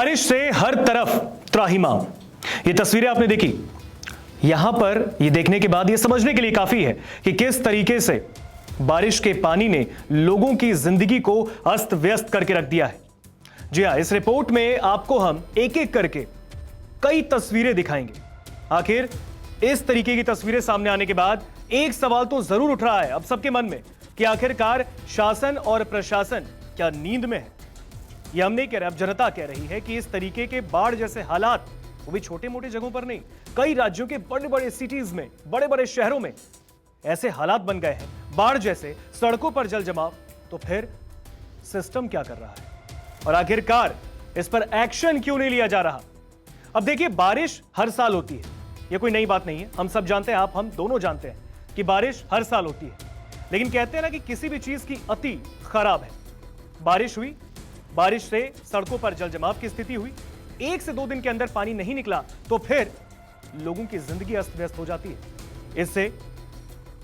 बारिश से हर तरफ त्राहिमाम। ये तस्वीरें आपने देखी। यहां पर ये देखने के बाद ये समझने के लिए काफी है कि किस तरीके से बारिश के पानी ने लोगों की जिंदगी को अस्त व्यस्त करके रख दिया है। जी हां, इस रिपोर्ट में आपको हम एक एक करके कई तस्वीरें दिखाएंगे। आखिर इस तरीके की तस्वीरें सामने आने के बाद एक सवाल तो जरूर उठ रहा है अब सबके मन में कि आखिरकार शासन और प्रशासन क्या नींद में है। यह हम नहीं कह रहे, अब जनता कह रही है कि इस तरीके के बाढ़ जैसे हालात, वो भी छोटे मोटे जगहों पर नहीं, कई राज्यों के बड़े बड़े सिटीज में, बड़े बड़े शहरों में ऐसे हालात बन गए हैं बाढ़ जैसे, सड़कों पर जल जमाव। तो फिर सिस्टम क्या कर रहा है और आखिरकार इस पर एक्शन क्यों नहीं लिया जा रहा। अब देखिए, बारिश हर साल होती है, यह कोई नई बात नहीं है। हम सब जानते हैं, आप हम दोनों जानते हैं कि बारिश हर साल होती है। लेकिन कहते हैं ना कि किसी भी चीज की अति खराब है। बारिश हुई, बारिश से सड़कों पर जल जमाव की स्थिति हुई, 1 से 2 दिन के अंदर पानी नहीं निकला तो फिर लोगों की जिंदगी अस्त व्यस्त हो जाती है। इससे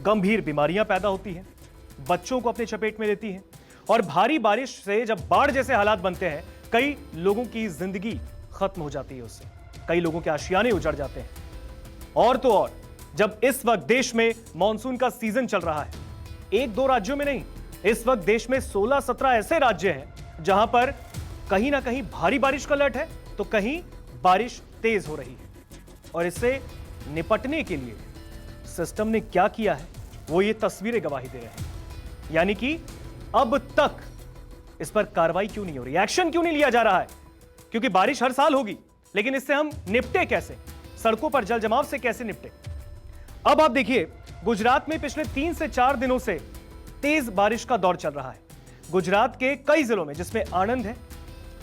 गंभीर बीमारियां पैदा होती हैं, बच्चों को अपने चपेट में लेती हैं और भारी बारिश से जब बाढ़ जैसे हालात बनते हैं, कई लोगों की जिंदगी खत्म हो जाती है। उससे कई लोगों के आशियाने उजड़ जाते हैं। और तो और जब इस वक्त देश में मॉनसून का सीजन चल रहा है, 1-2 राज्यों में नहीं, इस वक्त देश में 16-17 ऐसे राज्य हैं जहां पर कहीं ना कहीं भारी बारिश का अलर्ट है तो कहीं बारिश तेज हो रही है। और इससे निपटने के लिए सिस्टम ने क्या किया है, वो ये तस्वीरें गवाही दे रहे हैं। यानी कि अब तक इस पर कार्रवाई क्यों नहीं हो रही, एक्शन क्यों नहीं लिया जा रहा है। क्योंकि बारिश हर साल होगी, लेकिन इससे हम निपटे कैसे, सड़कों पर जल जमाव से कैसे निपटे। अब आप देखिए, गुजरात में पिछले 3 से 4 दिनों से तेज बारिश का दौर चल रहा है। गुजरात के कई जिलों में, जिसमें आणंद है,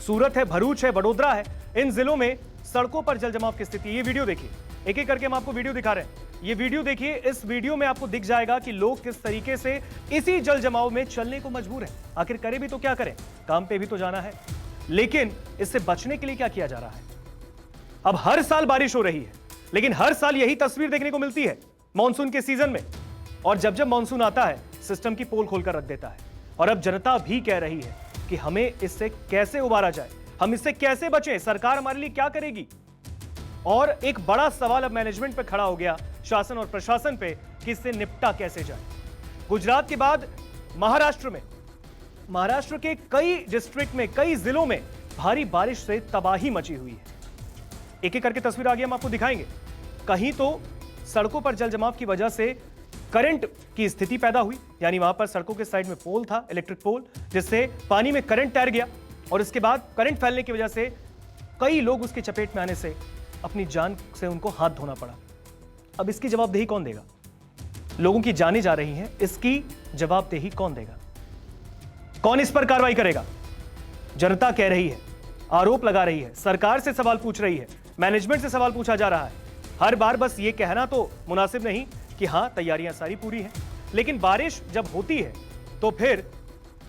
सूरत है, भरूच है, वडोदरा है, इन जिलों में सड़कों पर जल जमाव की स्थिति। ये वीडियो देखिए, एक एक करके हम आपको वीडियो दिखा रहे हैं। ये वीडियो देखिए, इस वीडियो में आपको दिख जाएगा कि लोग किस तरीके से इसी जल जमाव में चलने को मजबूर हैं। आखिर करें भी तो क्या करें, काम पे भी तो जाना है। लेकिन इससे बचने के लिए क्या किया जा रहा है। अब हर साल बारिश हो रही है, लेकिन हर साल यही तस्वीर देखने को मिलती है मॉनसून के सीजन में। और जब जब मॉनसून आता है, सिस्टम की पोल खोलकर रख देता है। और अब जनता भी कह रही है कि हमें इससे कैसे उबारा जाए, हम इससे कैसे बचें, सरकार हमारे लिए क्या करेगी। और एक बड़ा सवाल अब मैनेजमेंट पे खड़ा हो गया, शासन और प्रशासन पे, कि इससे निपटा कैसे जाए। गुजरात के बाद महाराष्ट्र में, महाराष्ट्र के कई डिस्ट्रिक्ट में, कई जिलों में भारी बारिश से तबाही मची हुई है। एक एक करके तस्वीर आगे हम आपको दिखाएंगे। कहीं तो सड़कों पर जल जमाव की वजह से करंट की स्थिति पैदा हुई, यानी वहां पर सड़कों के साइड में पोल था, इलेक्ट्रिक पोल, जिससे पानी में करंट तैर गया और इसके बाद करंट फैलने की वजह से कई लोग उसके चपेट में आने से अपनी जान से उनको हाथ धोना पड़ा। अब इसकी जवाबदेही कौन देगा। लोगों की जानें जा रही हैं, इसकी जवाबदेही कौन देगा, कौन इस पर कार्रवाई करेगा। जनता कह रही है, आरोप लगा रही है, सरकार से सवाल पूछ रही है, मैनेजमेंट से सवाल पूछा जा रहा है। हर बार बस ये कहना तो मुनासिब नहीं कि हां तैयारियां सारी पूरी हैं, लेकिन बारिश जब होती है तो फिर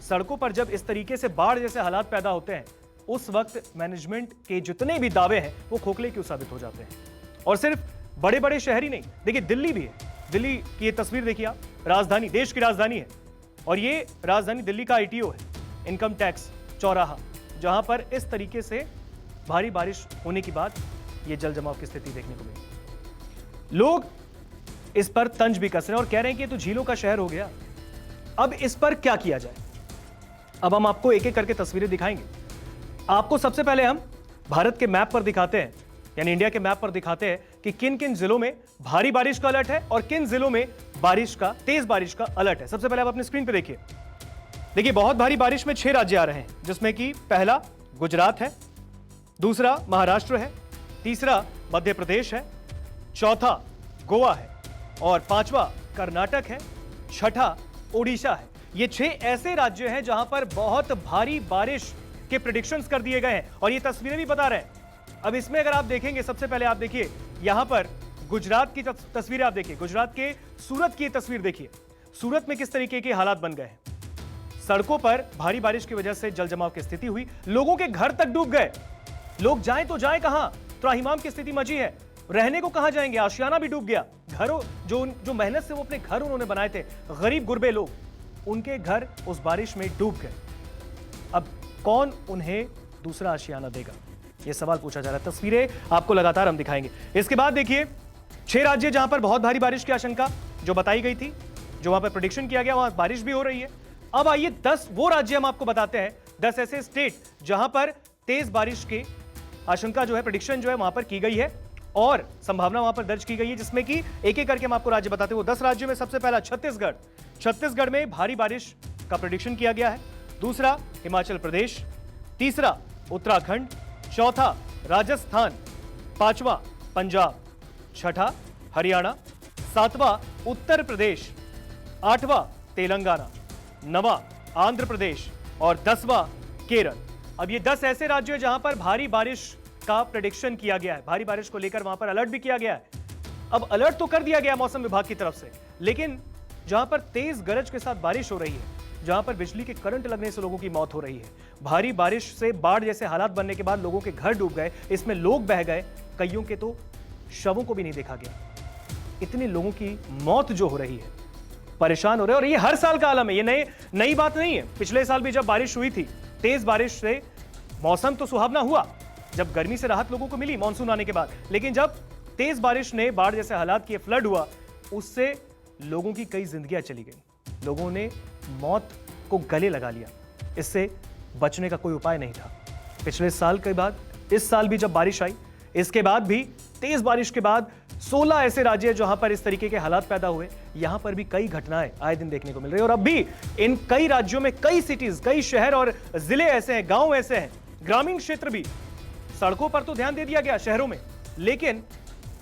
सड़कों पर जब इस तरीके से बाढ़ जैसे हालात पैदा होते हैं, उस वक्त मैनेजमेंट के जितने भी दावे हैं वो खोखले क्यों साबित हो जाते हैं। और सिर्फ बड़े बड़े शहर ही नहीं, देखिए दिल्ली भी है। दिल्ली की ये तस्वीर देखिए आप, राजधानी, देश की राजधानी है और ये राजधानी दिल्ली का ITO है, इनकम टैक्स चौराहा, जहां पर इस तरीके से भारी बारिश होने के बाद ये जल जमाव की स्थिति देखने को मिली। लोग इस पर तंज भी कस रहे हैं और कह रहे हैं कि ये तो झीलों का शहर हो गया। अब इस पर क्या किया जाए, अब हम आपको एक एक करके तस्वीरें दिखाएंगे। आपको सबसे पहले हम भारत के मैप पर दिखाते हैं, यानी इंडिया के मैप पर दिखाते हैं कि किन किन जिलों में भारी बारिश का अलर्ट है और किन जिलों में बारिश का, तेज बारिश का अलर्ट है। सबसे पहले आप अपनी स्क्रीन पर देखिए। देखिए, बहुत भारी बारिश में 6 राज्य आ रहे हैं, जिसमें कि पहला गुजरात है, दूसरा महाराष्ट्र है, तीसरा मध्य प्रदेश है, चौथा गोवा है और 5वां कर्नाटक है, छठा ओडिशा है। ये 6 ऐसे राज्य हैं जहां पर बहुत भारी बारिश के प्रेडिक्शंस कर दिए गए हैं और ये तस्वीरें भी बता रहे हैं। अब इसमें अगर आप देखेंगे, सबसे पहले आप देखिए यहां पर गुजरात की तस्वीरें आप देखिए, गुजरात के सूरत की तस्वीर देखिए। सूरत में किस तरीके के हालात बन गए हैं, सड़कों पर भारी बारिश की वजह से जल जमाव की स्थिति हुई, लोगों के घर तक डूब गए। लोग जाएं तो जाएं कहां, त्राहिमाम की स्थिति मची है, रहने को कहां जाएंगे, आशियाना भी डूब गया। घरों जो मेहनत से वो अपने घर उन्होंने बनाए थे, गरीब गुरबे लोग, उनके घर उस बारिश में डूब गए। अब कौन उन्हें दूसरा आशियाना देगा। ये सवाल पूछा जा रहा है। तस्वीरें आपको लगातार हम दिखाएंगे। इसके बाद देखिए 6 राज्य जहां पर बहुत भारी बारिश की आशंका जो बताई गई थी, जो वहां पर प्रेडिक्शन किया गया, वहां बारिश भी हो रही है। अब आइए 10 वो राज्य हम आपको बताते हैं, 10 ऐसे स्टेट जहां पर तेज बारिश की आशंका जो है, प्रेडिक्शन जो है वहां पर की गई है और संभावना वहां पर दर्ज की गई है, जिसमें कि एक एक करके हम आपको राज्य बताते हैं। वो 10 राज्यों में सबसे पहला छत्तीसगढ़ में भारी बारिश का प्रेडिक्शन किया गया है। दूसरा हिमाचल प्रदेश, तीसरा उत्तराखंड, चौथा राजस्थान, पांचवा पंजाब, छठा हरियाणा, सातवां उत्तर प्रदेश, आठवां तेलंगाना, नवा आंध्र प्रदेश और 10वां केरल। अब ये 10 ऐसे राज्य हैं जहां पर भारी बारिश का प्रेडिक्शन किया गया है, भारी बारिश को लेकर वहां पर अलर्ट भी किया गया है। अब अलर्ट तो कर दिया गया मौसम विभाग की तरफ से, लेकिन जहां पर तेज गरज के साथ बारिश हो रही है, जहां पर बिजली के करंट लगने से लोगों की मौत हो रही है, भारी बारिश से बाढ़ जैसे हालात बनने के बाद लोगों के घर डूब गए, इसमें लोग बह गए, कईयों के तो शवों को भी नहीं देखा गया। इतने लोगों की मौत जो हो रही है, परेशान हो रहे हैं। और ये हर साल का आलम है, ये नई बात नहीं है। पिछले साल भी जब बारिश हुई थी, तेज बारिश से मौसम तो सुहावना हुआ, जब गर्मी से राहत लोगों को मिली मॉनसून आने के बाद, लेकिन जब तेज बारिश ने बाढ़ जैसे हालात किए, फ्लड हुआ, उससे लोगों की कई जिंदगियां चली गई, लोगों ने मौत को गले लगा लिया। इससे बचने का कोई उपाय नहीं था। पिछले साल के बाद इस साल भी जब बारिश आई, इसके बाद भी तेज बारिश के बाद 16 ऐसे राज्य जहां पर इस तरीके के हालात पैदा हुए, यहां पर भी कई घटनाएं आए दिन देखने को मिल रही है। और अब भी इन कई राज्यों में कई सिटीज, कई शहर और जिले ऐसे हैं, गांव ऐसे हैं, ग्रामीण क्षेत्र भी, सड़कों पर तो ध्यान दे दिया गया शहरों में, लेकिन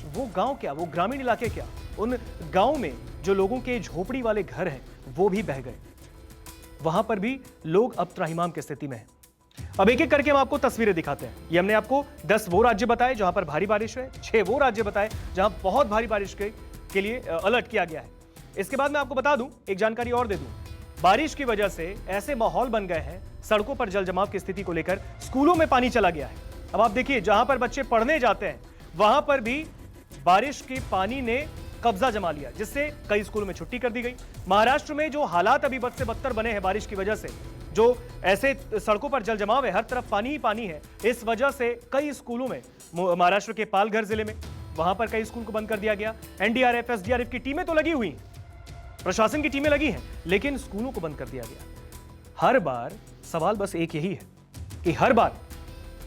वो गांव क्या, वो ग्रामीण इलाके क्या, उन गांव में जो लोगों के झोपड़ी वाले घर हैं वो भी बह गए। वहां पर भी लोग अब त्राहिमाम की स्थिति में हैं। अब एक एक करके हम आपको तस्वीरें दिखाते हैं। ये हमने आपको 10 वो राज्य बताए जहां पर भारी बारिश है, 6 वो राज्य बताए जहां बहुत भारी बारिश के लिए अलर्ट किया गया है। इसके बाद मैं आपको बता दूं, एक जानकारी और दे दूं, बारिश की वजह से ऐसे माहौल बन गए हैं, सड़कों पर जल जमाव की स्थिति को लेकर स्कूलों में पानी चला गया है। अब आप देखिए, जहां पर बच्चे पढ़ने जाते हैं वहां पर भी बारिश के पानी ने कब्जा जमा लिया, जिससे कई स्कूलों में छुट्टी कर दी गई। महाराष्ट्र में जो हालात अभी बद से बदतर बने हैं बारिश की वजह से, जो ऐसे सड़कों पर जल जमाव है, हर तरफ पानी ही पानी है, इस वजह से कई स्कूलों में, महाराष्ट्र के पालघर जिले में, वहां पर कई स्कूल को बंद कर दिया गया। एनडीआरएफ, एसडीआरएफ की टीमें तो लगी हुई हैं, प्रशासन की टीमें लगी हैं, लेकिन स्कूलों को बंद कर दिया गया। हर बार सवाल बस एक यही है कि हर बार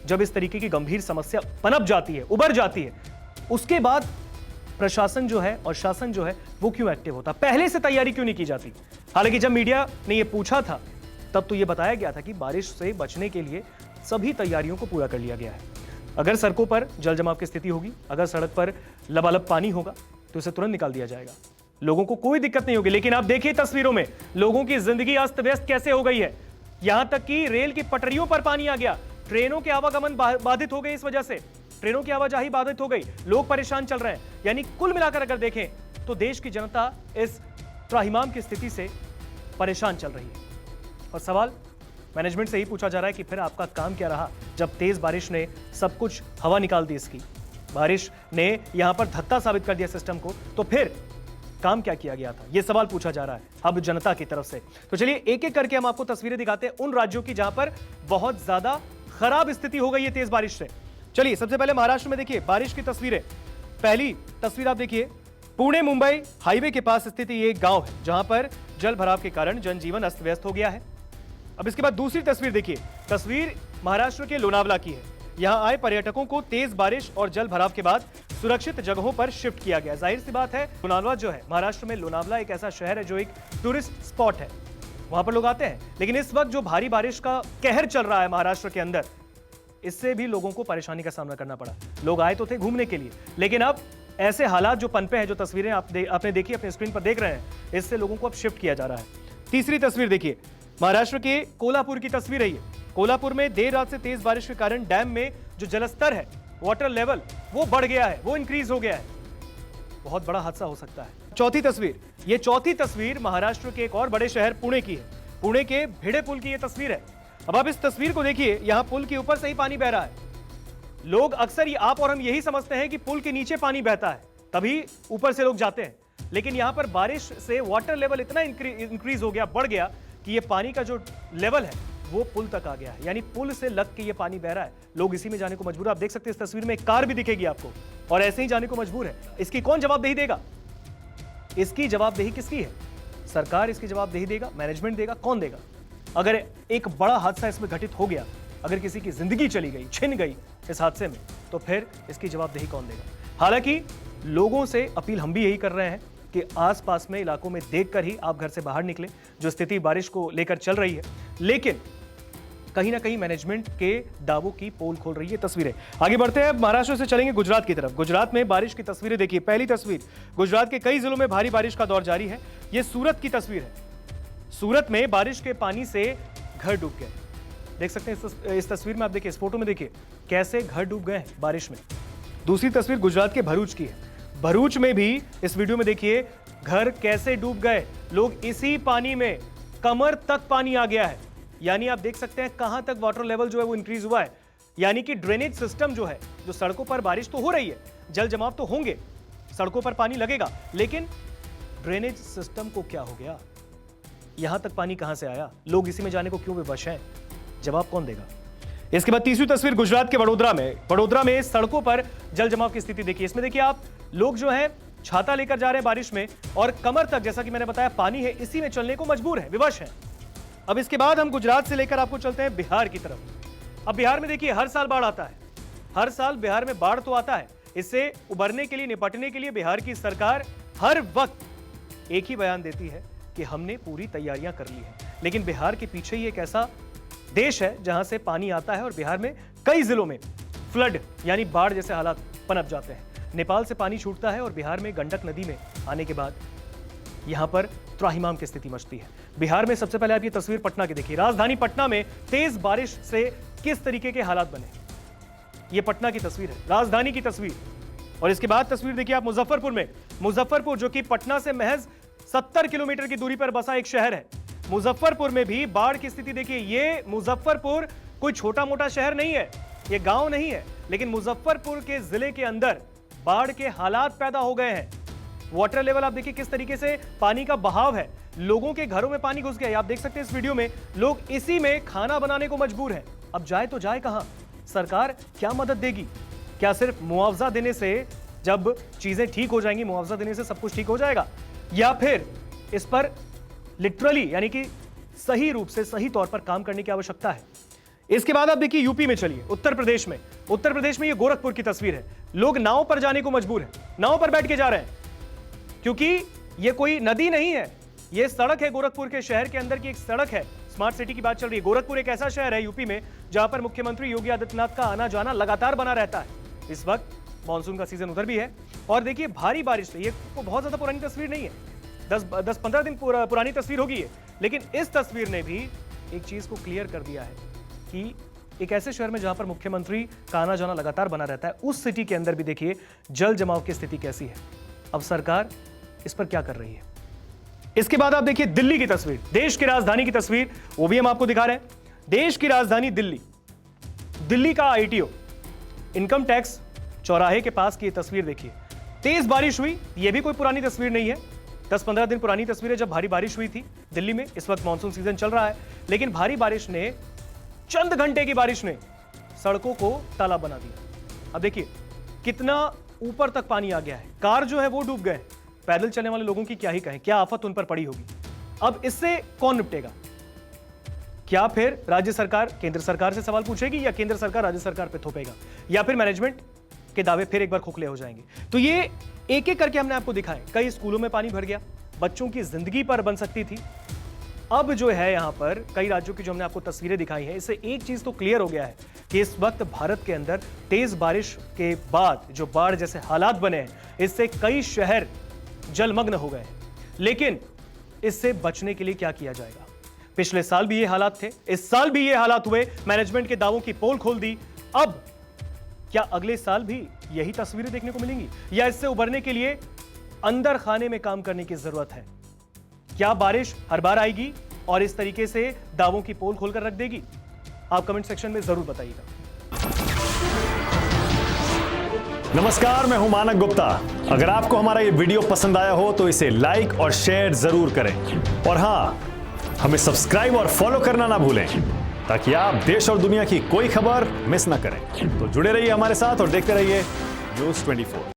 जब इस तरीके की गंभीर समस्या पनप जाती है, उभर जाती है, उसके बाद प्रशासन जो है और शासन जो है वो क्यों एक्टिव होता, पहले से तैयारी क्यों नहीं की जाती। हालांकि जब मीडिया ने ये पूछा था तब तो ये बताया गया था कि बारिश से बचने के लिए सभी तैयारियों को पूरा कर लिया गया है। अगर सड़कों पर जल जमाव की स्थिति होगी, अगर सड़क पर लबालब पानी होगा तो उसे तुरंत निकाल दिया जाएगा, लोगों को कोई दिक्कत नहीं होगी। लेकिन आप देखिए तस्वीरों में लोगों की जिंदगी अस्त व्यस्त कैसे हो गई है। यहां तक कि रेल की पटरियों पर पानी आ गया, ट्रेनों के आवागमन बाधित हो गए, इस वजह से ट्रेनों की आवाजाही बाधित हो गई, लोग परेशान चल रहे हैं। यानी कुल मिलाकर अगर देखें तो देश की जनता इस त्राहिमाम की स्थिति से परेशान चल रही है। और सवाल मैनेजमेंट से ही पूछा जा रहा है कि फिर आपका काम क्या रहा जब तेज बारिश ने सब कुछ हवा निकाल दी, इसकी बारिश ने यहां पर धत्ता साबित कर दिया सिस्टम को, तो फिर काम क्या किया गया था, यह सवाल पूछा जा रहा है अब जनता की तरफ से। तो चलिए एक एक करके हम आपको तस्वीरें दिखाते हैं उन राज्यों की जहां पर बहुत ज्यादा खराब स्थिति हो गई है तेज बारिश से। चलिए सबसे पहले महाराष्ट्र में देखिए बारिश की तस्वीरें। पहली तस्वीर आप देखिए, पुणे मुंबई हाईवे के पास स्थित ये एक गांव है जहां पर जल भराव के कारण जनजीवन अस्त व्यस्त हो गया है। अब इसके बाद दूसरी तस्वीर देखिए, तस्वीर महाराष्ट्र के लोनावला की है। यहां आए पर्यटकों को तेज बारिश और जल भराव के बाद सुरक्षित जगहों पर शिफ्ट किया गया। जाहिर सी बात है, लोनावला जो है महाराष्ट्र में, लोनावला एक ऐसा शहर है जो एक टूरिस्ट स्पॉट है, वहां पर लोग आते हैं। लेकिन इस वक्त जो भारी बारिश का कहर चल रहा है महाराष्ट्र के अंदर, इससे भी लोगों को परेशानी का सामना करना पड़ा। लोग आए तो थे घूमने के लिए, लेकिन अब ऐसे हालात जो पनपे हैं, जो तस्वीरें आपने देखी, अपने स्क्रीन पर देख रहे हैं, इससे लोगों को अब शिफ्ट किया जा रहा है। तीसरी तस्वीर देखिए, महाराष्ट्र के कोल्हापुर की तस्वीर है ये। कोल्हापुर में देर रात से तेज बारिश के कारण डैम में जो जलस्तर है, वाटर लेवल, वो बढ़ गया है, वो इंक्रीज हो गया है। बहुत बड़ा हादसा हो सकता है। चौथी तस्वीर, ये चौथी तस्वीर महाराष्ट्र के एक और बड़े शहर पुणे की है। पुणे के भिड़े पुल की ये तस्वीर है। अब आप इस तस्वीर को देखिए, यहां पुल के ऊपर से ही पानी बह रहा है। लोग अक्सर आप और हम यही समझते हैं कि पुल के नीचे पानी बहता है, तभी ऊपर से लोग जाते हैं, लेकिन यहां पर बारिश से वाटर लेवल इतना इंक्रीज हो गया, बढ़ गया कि ये पानी का जो लेवल है वो पुल तक आ गया है, यानी पुल से लग के ये पानी बह रहा है। लोग इसी में जाने को मजबूर है। आप देख सकते हैं इस तस्वीर में एक कार भी दिखेगी आपको, और ऐसे ही जाने को मजबूर है। इसकी कौन जवाबदेही देगा? इसकी जवाबदेही किसकी है? सरकार इसकी जवाबदेही देगा, मैनेजमेंट देगा, कौन देगा? अगर एक बड़ा हादसा इसमें घटित हो गया, अगर किसी की जिंदगी चली गई, छिन गई इस हादसे में, तो फिर इसकी जवाबदेही कौन देगा? हालांकि लोगों से अपील हम भी यही कर रहे हैं कि आसपास में इलाकों में देखकर ही आप घर से बाहर निकलें, जो स्थिति बारिश को लेकर चल रही है। लेकिन कहीं ना कहीं मैनेजमेंट के दावों की पोल खोल रही है तस्वीरें। आगे बढ़ते हैं, महाराष्ट्र से चलेंगे गुजरात की तरफ। गुजरात में बारिश की तस्वीरें देखिए। पहली तस्वीर, गुजरात के कई जिलों में भारी बारिश का दौर जारी है। यह सूरत की तस्वीर है। सूरत में बारिश के पानी से घर डूब गए। देख सकते हैं इस तस्वीर में, आप देखिए, इस फोटो में देखिए कैसे घर डूब गए हैं बारिश में। दूसरी तस्वीर गुजरात के भरूच की है। भरूच में भी इस वीडियो में देखिए घर कैसे डूब गए। लोग इसी पानी में, कमर तक पानी आ गया है। यानी आप देख सकते हैं कहां तक वाटर लेवल जो है वो इंक्रीज हुआ है। यानी कि ड्रेनेज सिस्टम जो है, जो सड़कों पर बारिश तो हो रही है, जल जमाव तो होंगे, सड़कों पर पानी लगेगा, लेकिन ड्रेनेज सिस्टम को क्या हो गया? यहां तक पानी कहां से आया? लोग इसी में जाने को क्यों विवश हैं? जवाब कौन देगा? इसके बाद तीसरी तस्वीर गुजरात के वडोदरा में। वडोदरा में सड़कों पर जल जमाव की स्थिति देखिए। इसमें देखिए आप, लोग जो है छाता लेकर जा रहे हैं बारिश में, और कमर तक, जैसा कि मैंने बताया, पानी है, इसी में चलने को मजबूर है, विवश है। अब इसके बाद हम गुजरात से लेकर आपको चलते हैं बिहार की तरफ। अब बिहार में देखिए हर साल बाढ़ आता है। हर साल बिहार में बाढ़ तो आता है। इससे उबरने के लिए, निपटने के लिए बिहार की सरकार हर वक्त एक ही बयान देती है कि हमने पूरी तैयारियां कर ली है। लेकिन बिहार के पीछे ही एक ऐसा देश है जहां से पानी आता है, और बिहार में कई जिलों में फ्लड यानी बाढ़ जैसे हालात पनप जाते हैं। नेपाल से पानी छूटता है और बिहार में गंडक नदी में आने के बाद यहां पर त्राहिमाम की स्थिति मचती है। बिहार में सबसे पहले आप ये तस्वीर पटना की देखिए। राजधानी पटना में तेज बारिश से किस तरीके के हालात बने, ये पटना की तस्वीर है, राजधानी की तस्वीर। और इसके बाद तस्वीर देखिए आप मुजफ्फरपुर में। मुजफ्फरपुर जो कि पटना से महज 70 किलोमीटर की दूरी पर बसा एक शहर है। मुजफ्फरपुर में भी बाढ़ की स्थिति देखिए। ये मुजफ्फरपुर कोई छोटा मोटा शहर नहीं है, ये गांव नहीं है, लेकिन मुजफ्फरपुर के जिले के अंदर बाढ़ के हालात पैदा हो गए हैं। वाटर लेवल आप देखिए किस तरीके से पानी का बहाव है। लोगों के घरों में पानी घुस गया। आप देख सकते हैं इस वीडियो में, लोग इसी में खाना बनाने को मजबूर हैं। अब जाए तो जाए कहां? सरकार क्या मदद देगी? क्या सिर्फ मुआवजा देने से, जब चीजें ठीक हो जाएंगी, मुआवजा देने से सब कुछ ठीक हो जाएगा, या फिर इस पर लिटरली यानी कि सही रूप से, सही तौर पर काम करने की आवश्यकता है? इसके बाद आप देखिए यूपी में चलिए, उत्तर प्रदेश में। उत्तर प्रदेश में ये गोरखपुर की तस्वीर है। लोग नाव पर जाने को मजबूर हैं, नाव पर बैठ के जा रहे हैं, क्योंकि ये कोई नदी नहीं है, ये सड़क है। गोरखपुर के शहर के अंदर की एक सड़क है। स्मार्ट सिटी की बात चल रही है। गोरखपुर एक ऐसा शहर है यूपी में जहां पर मुख्यमंत्री योगी आदित्यनाथ का आना जाना लगातार बना रहता है। इस वक्त मानसून का सीजन उधर भी है, और देखिए भारी बारिश से, ये बहुत ज्यादा पुरानी तस्वीर नहीं है, 10-15 दिन पुरानी तस्वीर होगी ये, लेकिन इस तस्वीर ने भी एक चीज को क्लियर कर दिया है कि एक ऐसे शहर में जहां पर मुख्यमंत्री का आना जाना लगातार बना रहता है, उस सिटी के अंदर भी देखिए जल जमाव की स्थिति कैसी है। अब सरकार इस पर क्या कर रही है? इसके बाद आप देखिए दिल्ली की तस्वीर, देश की राजधानी की तस्वीर, वो भी हम आपको दिखा रहे हैं। देश की राजधानी दिल्ली, दिल्ली का आईटीओ, इनकम टैक्स चौराहे के पास की ये तस्वीर देखिए। तेज बारिश हुई, ये भी कोई पुरानी तस्वीर नहीं है, 10-15 दिन पुरानी तस्वीर है जब भारी बारिश हुई थी दिल्ली में। इस वक्त मानसून सीजन चल रहा है, लेकिन भारी बारिश ने, चंद घंटे की बारिश ने सड़कों को तालाब बना दिया। अब देखिए कितना ऊपर तक पानी आ गया है। कार जो है वो डूब गए। पैदल चलने वाले लोगों की क्या ही कहें, क्या आफत उन पर पड़ी होगी। अब इससे कौन निपटेगा? क्या फिर राज्य सरकार केंद्र सरकार से सवाल पूछेगी, या केंद्र सरकार राज्य सरकार पे थोपेगा, या फिर मैनेजमेंट के दावे फिर एक बार खोखले हो जाएंगे? तो ये एक एक करके हमने आपको दिखाए। कई स्कूलों में पानी भर गया, बच्चों की जिंदगी पर बन सकती थी। अब जो है यहां पर कई राज्यों की जो हमने आपको तस्वीरें दिखाई हैं, इससे एक चीज तो क्लियर हो गया है कि इस वक्त भारत के अंदर तेज बारिश के बाद जो बाढ़ जैसे हालात बने हैं, इससे कई शहर जलमग्न हो गए हैं। लेकिन इससे बचने के लिए क्या किया जाएगा? पिछले साल भी ये हालात थे, इस साल भी ये हालात हुए, मैनेजमेंट के दावों की पोल खोल दी। अब क्या अगले साल भी यही तस्वीरें देखने को मिलेंगी, या इससे उबरने के लिए अंदर खाने में काम करने की जरूरत है? क्या बारिश हर बार आएगी और इस तरीके से दावों की पोल खोलकर रख देगी? आप कमेंट सेक्शन में जरूर बताइएगा। नमस्कार, मैं हूं मानक गुप्ता। अगर आपको हमारा ये वीडियो पसंद आया हो तो इसे लाइक और शेयर जरूर करें, और हां, हमें सब्सक्राइब और फॉलो करना ना भूलें। ताकि आप देश और दुनिया की कोई खबर मिस ना करें। तो जुड़े रहिए हमारे साथ और देखते रहिए News 24।